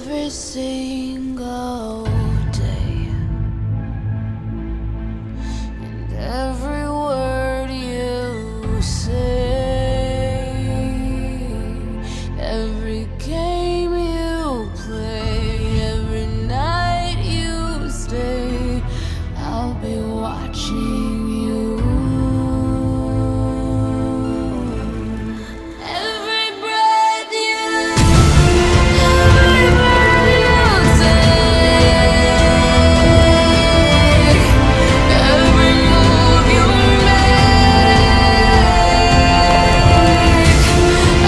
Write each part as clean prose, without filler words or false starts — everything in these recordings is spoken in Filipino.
every single day, and every word you say, every game you play, every night you stay, I'll be watching you. Every breath you, every word you say, every move you make,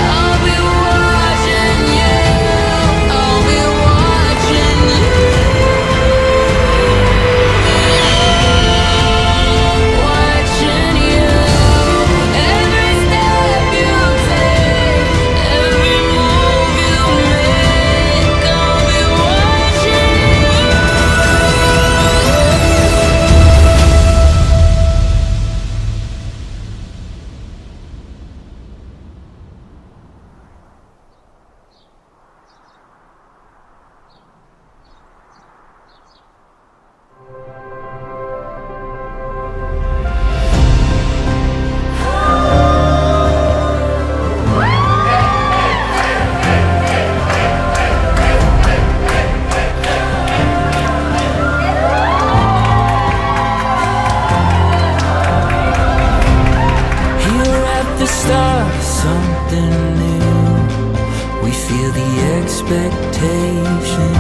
I'll be watching you. I'll be watching you. Watching you. Every step you take, every move you make, I'll be watching you. Here at the start of something new, we feel the expectation,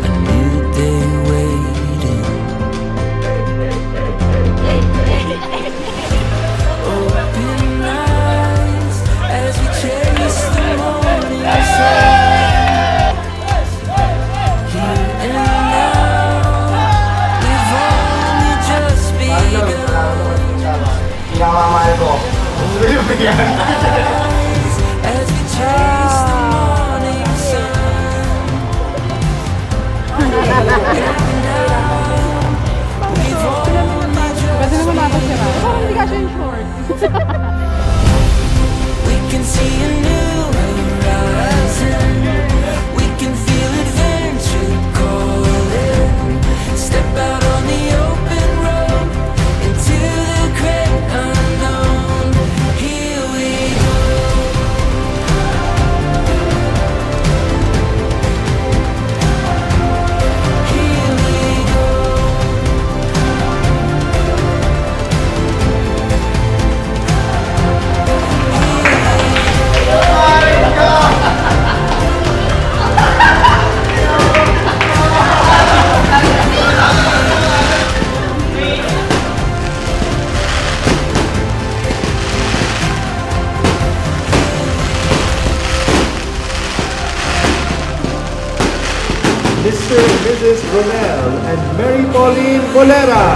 a new day waiting. Open eyes as we chase the morning sun. Here and now, we've only just begun. Pinamamahal ko. As we chase the morning sun. We've only just we can see a new horizon. We can feel adventure calling. Step out on the open road into the great unknown. Here we go. Here we go. Mr. and Mrs. Ronel and Mary Pauline Bolera.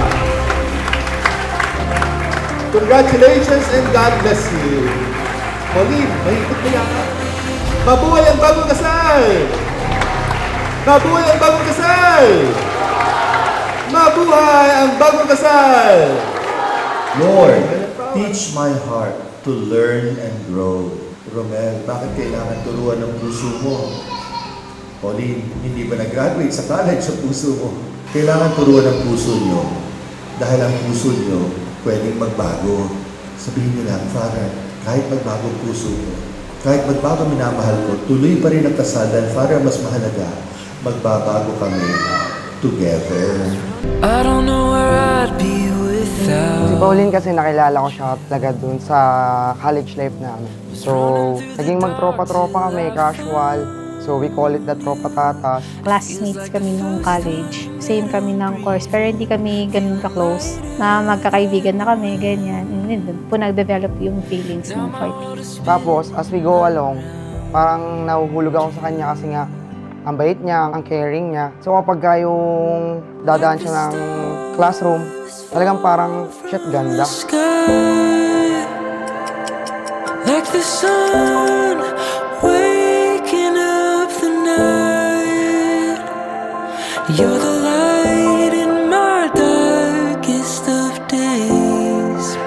Congratulations and God bless you. Pauline, mahigpit mo yata. Mabuhay ang bagong kasal! Mabuhay ang bagong kasal! Mabuhay ang bagong kasal! Lord, teach my heart to learn and grow. Romel, bakit kailangan turuan ng puso mo? Pauline, hindi ba nag-graduate sa college sa puso mo? Kailangan turuan ng puso nyo dahil ang puso nyo pwedeng magbago. Sabihin nyo lang, Father, kahit magbago ang puso mo, kahit magbago minamahal ko, tuloy pa rin ang kasal dahil Father, mas mahalaga, magbabago kami together. I don't know where I'd be Si without. Pauline kasi nakilala ko siya talaga dun sa college life namin. So, naging magtropa-tropa kami, casual. So, we call it the tropa tatas. Classmates kami nung college. Same kami ng course, pero hindi kami ganun ka-close. Na magkakaibigan na kami, ganyan. And then, doon po nag-develop yung feelings ng 40. Tapos, as we go along, parang nahuhulog ako sa kanya kasi nga, ang bait niya, ang caring niya. So, kapag yung dadaan siya ng classroom, talagang parang, shit, ganda. Sky, like the sun, waking up the night. You're the light in my darkest of days.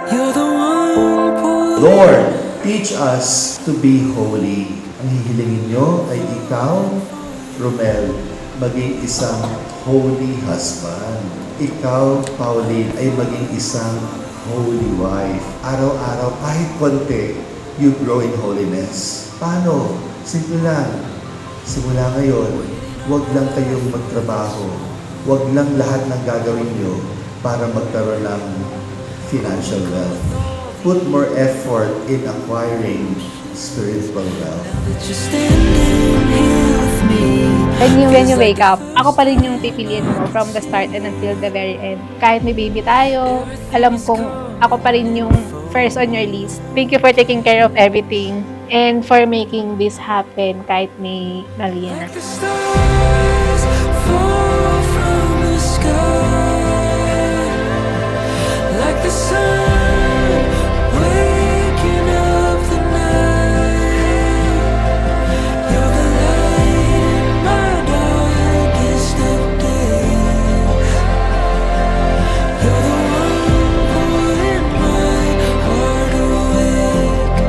You're the one. Lord, teach us to be holy. Ang hihilingin nyo ay ikaw, Romel, maging isang holy husband. Ikaw, Pauline, ay maging isang holy wife. Araw-araw, kahit konti, you grow in holiness. Paano? Simple lang. Simula ngayon, huwag lang kayong magtrabaho. Huwag lang lahat ng gagawin nyo para magkaroon ng financial wealth. Put more effort in acquiring spiritual wealth. That you're standing here with me. When you wake up, ako pa rin yung pipiliin mo from the start and until the very end. Kahit may baby tayo, alam kong ako pa rin yung first on your list. Thank you for taking care of everything and for making this happen kahit may mali na. Like the stars fall from the sky, like the sun waking up the night. You're the light in my darkest of days. You're the one pulling my heart awake.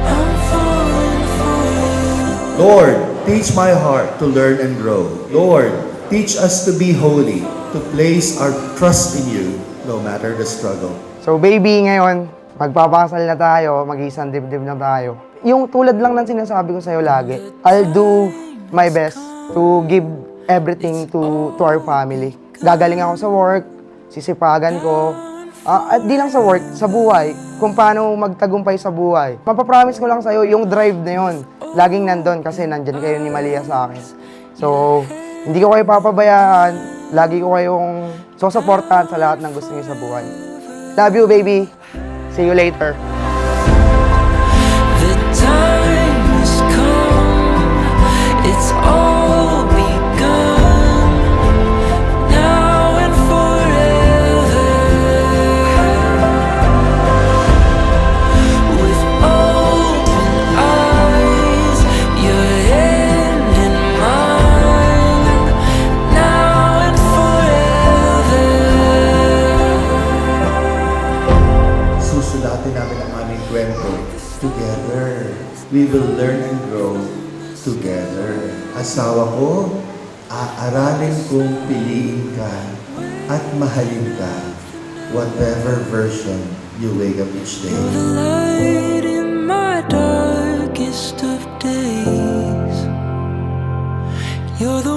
I'm falling for you. Lord, teach my heart to learn and grow. Lord, teach us to be holy, to place our trust in you, no matter the struggle. So baby, ngayon, magpapakasal na tayo, mag-isang dibdib na tayo. Yung tulad lang ng sinasabi ko sa'yo lagi, I'll do my best to give everything to our family. Gagaling ako sa work, sisipagan ko, at di lang sa work, sa buhay, kung paano magtagumpay sa buhay. Mapapromise ko lang sa'yo, yung drive na yun, laging nandun kasi nandyan kayo ni Malia sa akin. So, hindi ko kayo papabayaan, lagi ko kayong susuportahan sa lahat ng gusto niyo sa buhay. Love you, baby. See you later. The time has come, it's all begun, now and forever. With open eyes, your hand in mine, now and forever. Susulatin namin ang aming kwento together. We will learn and grow together. Asawa ko, aaralin kong piliin ka at mahalin ka, whatever version you wake up each day. You're the light in my darkest of days. You're the